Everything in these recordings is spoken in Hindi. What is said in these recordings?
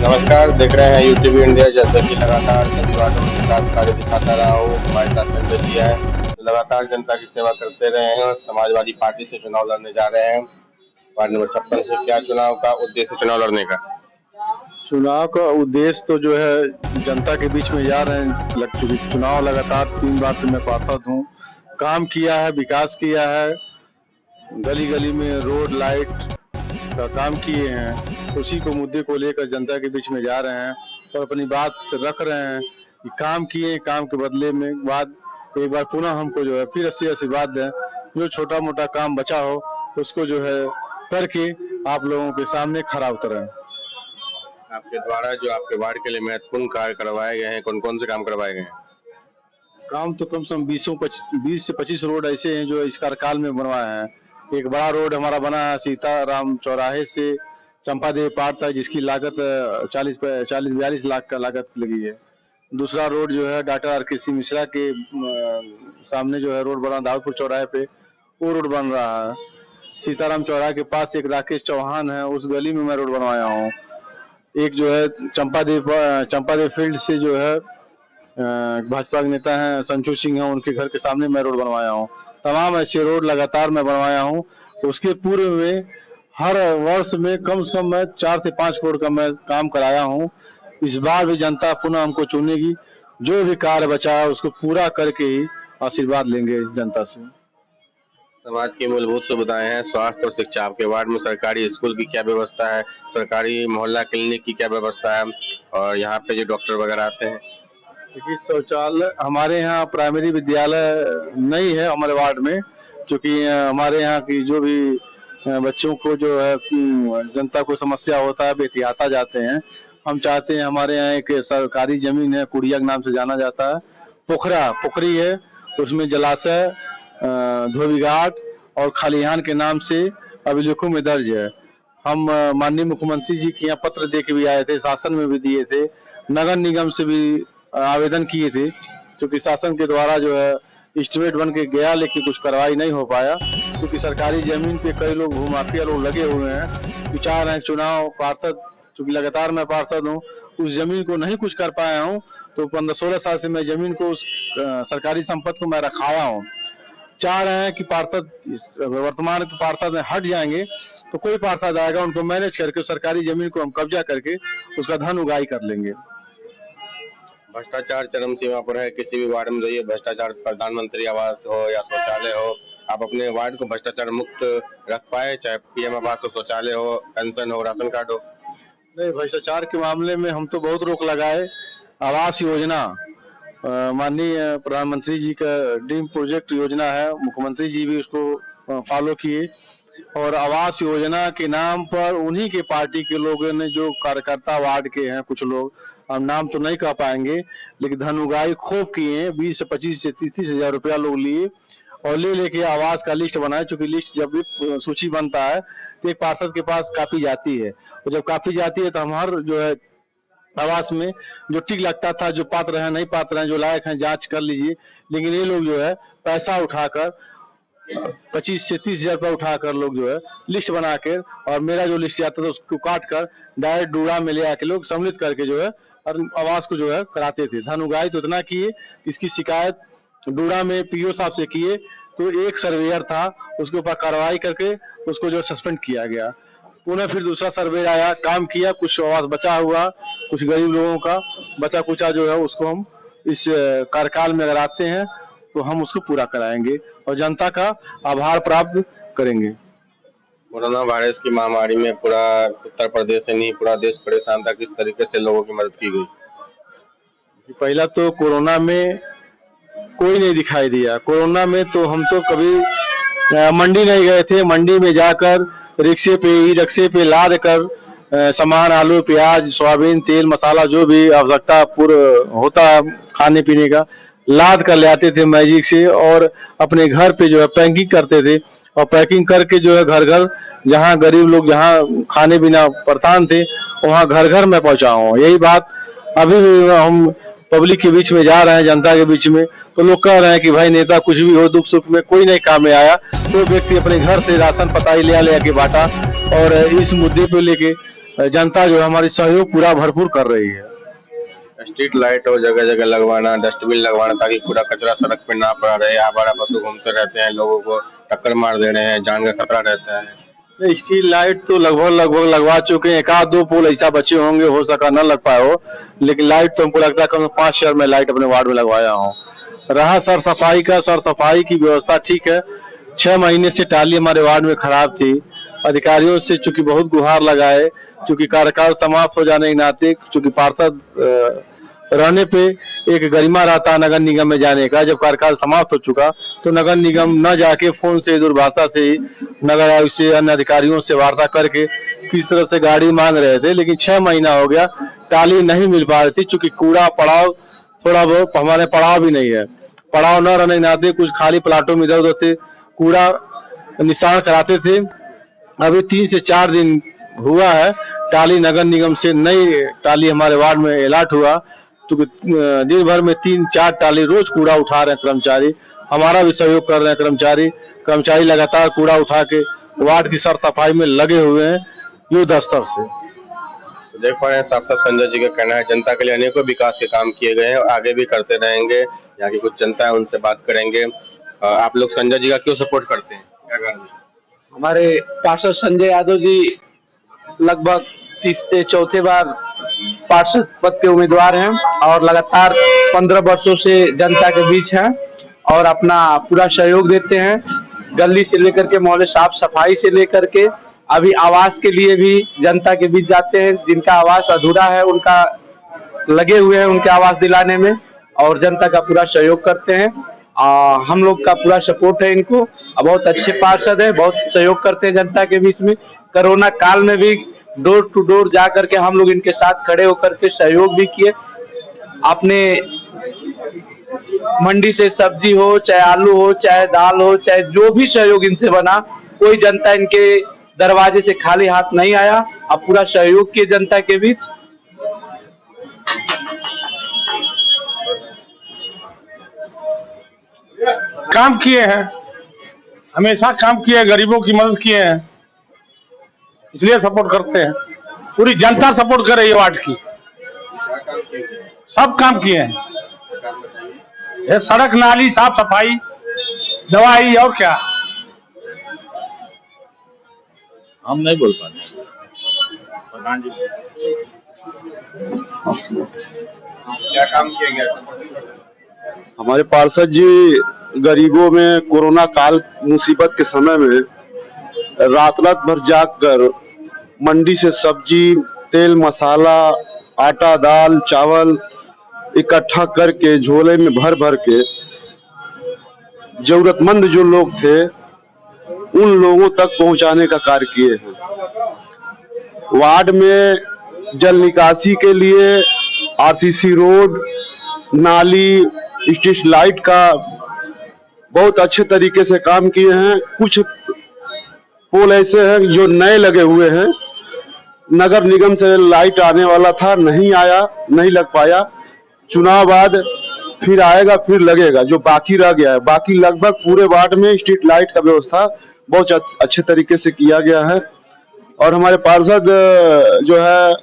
नमस्कार, देख रहे हैं यूट्यूब इंडिया। जैसे कि लगातार जनता में विकास कार्य दिखाता रहा हूँ, हमारे साथ संजय जी है। लगातार जनता की सेवा करते रहे हैं और समाजवादी पार्टी से चुनाव लड़ने जा रहे हैं। वार्ड नंबर 56 से क्या चुनाव का उद्देश्य चुनाव लड़ने का? चुनाव का उद्देश्य तो जो है जनता के बीच में जा रहे हैं। चूंकि चुनाव लगातार 3 बार से मैं पार्षद हूँ, काम किया है, विकास किया है, गली गली में रोड लाइट का काम किए हैं। उसी को मुद्दे को लेकर जनता के बीच में जा रहे हैं और अपनी बात रख रहे हैं कि काम किए, काम के बदले में बाद एक बार पुनः हमको जो है फिर अच्छी आशीर्वाद दें। जो छोटा मोटा काम बचा हो उसको जो है करके आप लोगों के सामने खरा उतरें। आपके द्वारा जो आपके वार्ड के लिए महत्वपूर्ण कार्य करवाए गए हैं, कौन कौन से काम करवाए गए हैं? काम तो कम से कम 20 से 25 रोड ऐसे हैं जो इस कार्यकाल में बनवाए हैं। एक बड़ा रोड हमारा बना है सीताराम चौराहे से चंपादेव पार्क तक, जिसकी लागत 40-42 लाख का लागत लगी है। दूसरा रोड जो है डॉक्टर आर.के.सी. मिश्रा के सामने जो है रोड बना दाऊदपुर चौराहे पे, वो रोड बन रहा है। सीताराम चौराहे के पास एक राकेश चौहान है, उस गली में मैं रोड बनवाया हूँ। एक जो है चंपादेव फील्ड से जो है भाजपा के नेता हैं संजू सिंह हैं, उनके घर के सामने मैं रोड बनवाया हूँ। तमाम ऐसे रोड लगातार मैं बनवाया हूँ। उसके पूर्व में हर वर्ष में कम से कम मैं 4 से 5 करोड़ का मैं काम कराया हूँ। इस बार भी जनता पुनः हमको चुनेगी। जो भी कार्य बचा है उसको पूरा करके ही आशीर्वाद लेंगे जनता से। समाज की मूलभूत सुविधाएं हैं, स्वास्थ्य और शिक्षा। आपके वार्ड में सरकारी स्कूल की क्या व्यवस्था है? सरकारी मोहल्ला क्लिनिक की क्या व्यवस्था है? और यहाँ पे जो डॉक्टर वगैरह आते हैं? देखिए, शौचालय हमारे यहाँ प्राइमरी विद्यालय नहीं है हमारे वार्ड में, क्योंकि हमारे यहाँ की जो भी बच्चों को जो है जनता को समस्या होता है वे एहतियाता जाते हैं। हम चाहते हैं, हमारे यहाँ एक सरकारी जमीन है, कुड़िया के नाम से जाना जाता है, पोखरी है, उसमें जलाशय, धोबी घाट और खलिहान के नाम से अभिलेखों में दर्ज है। हम माननीय मुख्यमंत्री जी के यहाँ पत्र दे के भी आए थे, शासन में भी दिए थे, नगर निगम से भी आवेदन किए थे, क्योंकि शासन के द्वारा जो है एस्टिमेट बन के गया, लेकिन कुछ कार्रवाई नहीं हो पाया। क्योंकि सरकारी जमीन पे कई लोग भूमाफिया लोग लगे हुए हैं, विचार है चुनाव पार्षद, चूंकि लगातार मैं पार्षद हूँ, उस जमीन को नहीं कुछ कर पाया हूँ। तो 15-16 साल से मैं जमीन को, उस सरकारी संपत्ति को मैं रखाया हूँ। चाह रहे हैं कि पार्षद वर्तमान पार्षद में हट जाएंगे तो कोई पार्षद आएगा, उनको मैनेज करके सरकारी जमीन को हम कब्जा करके उसका धन उगाही कर लेंगे। भ्रष्टाचार चरम सीमा पर है। किसी भी वार्ड में जाइए, भ्रष्टाचार, प्रधानमंत्री आवास हो या शौचालय हो, आप अपने वार्ड को भ्रष्टाचार मुक्त रख पाए? चाहे पीएम आवास हो, शौचालय हो, पेंशन हो, राशन कार्ड हो? नहीं, भ्रष्टाचार के मामले में हम तो बहुत रोक लगाए। आवास योजना माननीय प्रधानमंत्री जी का ड्रीम प्रोजेक्ट योजना है, मुख्यमंत्री जी भी उसको फॉलो किए। और आवास योजना के नाम पर उन्हीं के पार्टी के लोगों ने, जो कार्यकर्ता वार्ड के हैं कुछ लोग, हम नाम तो नहीं कह पाएंगे, लेकिन धन उगाही खूब किए। 20 से 25 से 30 हजार रुपया लोग लिए और लेके आवास का लिस्ट बनाए। चूंकि लिस्ट जब भी सूची बनता है तो एक पार्षद के पास कापी जाती है, और जब कापी जाती है तो हम हर जो है आवास में जो ठीक लगता था, जो पात्र है नहीं पात्र है, जो लायक है, जांच कर लीजिए। लेकिन ये लोग जो है पैसा उठाकर 25 से 30 हजार रुपया उठाकर लोग जो है लिस्ट बना कर, और मेरा जो लिस्ट आता था उसको काट कर डायरेक्ट डूड़ा में ले आके लोग सम्मिलित करके जो है और आवास को जो है कराते थे। धन उगाही तो इतना किए, इसकी शिकायत डूड़ा में पीओ साहब से किए तो एक सर्वेयर था, उसके ऊपर कार्रवाई करके उसको जो सस्पेंड किया गया। पुनः फिर दूसरा सर्वे आया, काम किया, कुछ आवास बचा हुआ, कुछ गरीब लोगों का बचा कुचा जो है उसको हम इस कार्यकाल में अगर आते हैं तो हम उसको पूरा कराएंगे और जनता का आभार प्राप्त करेंगे। कोरोना वायरस की महामारी में पूरा उत्तर प्रदेश से नहीं पूरा देश परेशान था। किस तरीके से लोगों की मदद की गई? पहला तो कोरोना में कोई नहीं दिखाई दिया। कोरोना में तो हम तो कभी मंडी नहीं गए थे। मंडी में जाकर रिक्शे पे लाद कर सामान, आलू, प्याज, सोयाबीन, तेल, मसाला, जो भी आवश्यकता पूरा होता है खाने पीने का, लाद कर ले आते थे मैजिक से, और अपने घर पे जो है पैकिंग करते थे, और पैकिंग करके जो है घर घर, जहाँ गरीब लोग जहाँ खाने बिना परेशान थे वहाँ घर घर में पहुँचाऊँ। यही बात अभी भी हम पब्लिक के बीच में जा रहे हैं, जनता के बीच में, तो लोग कह रहे हैं कि भाई नेता कुछ भी हो, दुख सुख में कोई नहीं काम में आया। तो व्यक्ति अपने घर से राशन पता ही ले आके बांटा, और इस मुद्दे पे लेके जनता जो है हमारी सहयोग पूरा भरपूर कर रही है। स्ट्रीट लाइट और जगह जगह लगवाना, डस्टबिन लगवाना ताकि कूड़ा कचरा सड़क पे ना पड़ा रहे। आवारा पशु घूमते रहते हैं, लोगों को टक्कर मार दे रहे हैं, जान का खतरा रहता है। स्ट्रीट लाइट तो लगभग लगवा चुके हैं, एक आध दो पोल ऐसा बचे होंगे, हो सका न लग पाए हो, लेकिन लाइट तो हमको लगता है कम से कम 5 शहर में लाइट अपने वार्ड में लगवाया हूँ। रहा सर सफाई का, सर सफाई की व्यवस्था ठीक है। 6 महीने से टाली हमारे वार्ड में खराब थी। अधिकारियों से चूंकि बहुत गुहार लगाए, चूंकि कार्यकाल समाप्त हो जाने के नाते, चूंकि पार्षद रहने पे एक गरिमा रहता है नगर निगम में जाने का। जब कार्यकाल समाप्त हो चुका तो नगर निगम न जाके फोन से, दूरभाषा से ही नगर आयुक्त से, अन्य अधिकारियों से वार्ता करके किस तरह से गाड़ी मांग रहे थे, लेकिन 6 महीना हो गया टाली नहीं मिल पा रही थी। चूंकि कूड़ा पड़ाव थोड़ा बहुत हमारे पड़ाव भी नहीं है, पड़ाव न रहने के नाते कुछ खाली प्लाटों में इधर उधर से कूड़ा निशान कराते थे। अभी 3 से 4 दिन हुआ है टाली नगर निगम से नई टाली हमारे वार्ड में अलॉट हुआ, तो दिन भर में 3-4 टाली रोज कूड़ा उठा रहे हैं कर्मचारी। हमारा भी सहयोग कर रहे हैं कर्मचारी लगातार कूड़ा उठा के वार्ड की सर सफाई में लगे हुए हैं युद्ध स्तर से। देख पा रहे हैं साफ साफ संजय जी का कहना है जनता के लिए अनेकों विकास के काम किए गए हैं और आगे भी करते रहेंगे। यहाँ की कुछ जनता है उनसे बात करेंगे। आप लोग संजय जी का क्यों सपोर्ट करते हैं, क्या कारण है? हमारे पार्षद संजय यादव जी लगभग 3 से 4थे बार पार्षद पद के उम्मीदवार हैं और लगातार 15 वर्षों से जनता के बीच हैं और अपना पूरा सहयोग देते हैं। गली से लेकर के मोहल्ले साफ सफाई से लेकर के अभी आवास के लिए भी जनता के बीच जाते हैं। जिनका आवास अधूरा है उनका लगे हुए हैं उनके आवास दिलाने में और जनता का पूरा सहयोग करते हैं। हम लोग का पूरा सपोर्ट है इनको। बहुत अच्छे पार्षद है, बहुत सहयोग करते हैं जनता के बीच में। कोरोना काल में भी डोर टू डोर जा करके हम लोग इनके साथ खड़े होकर के सहयोग भी किए। अपने मंडी से सब्जी हो, चाहे आलू हो, चाहे दाल हो, चाहे जो भी सहयोग इनसे बना, कोई जनता इनके दरवाजे से खाली हाथ नहीं आया। अब पूरा सहयोग किए जनता के बीच। काम किए हैं, हमेशा काम किए, गरीबों की मदद किए हैं, इसलिए सपोर्ट करते हैं। पूरी जनता सपोर्ट कर रही है वार्ड की, सब काम किए हैं। ये सड़क नाली साफ सफाई दवाई और क्या हम नहीं बोल पाते। प्रधान जी क्या काम किया गया? हमारे पार्षद जी गरीबों में कोरोना काल मुसीबत के समय में रात भर जाग कर मंडी से सब्जी, तेल, मसाला, आटा, दाल, चावल इकट्ठा करके झोले में भर भर के जरूरतमंद जो लोग थे उन लोगों तक पहुंचाने का कार्य किए हैं। वार्ड में जल निकासी के लिए आरसीसी रोड, नाली, स्ट्रीट लाइट का बहुत अच्छे तरीके से काम किए हैं। कुछ पोल ऐसे हैं जो नए लगे हुए हैं, नगर निगम से लाइट आने वाला था, नहीं आया, नहीं लग पाया। चुनाव बाद फिर आएगा, फिर लगेगा। जो बाकी रह गया है, बाकी लगभग पूरे वार्ड में स्ट्रीट लाइट का व्यवस्था बहुत अच्छे तरीके से किया गया है। और हमारे पार्षद जो है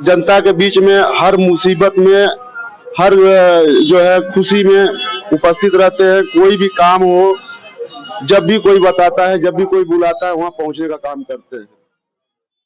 जनता के बीच में हर मुसीबत में, हर जो है खुशी में उपस्थित रहते हैं। कोई भी काम हो, जब भी कोई बताता है, जब भी कोई बुलाता है, वहाँ पहुँचने का काम करते हैं।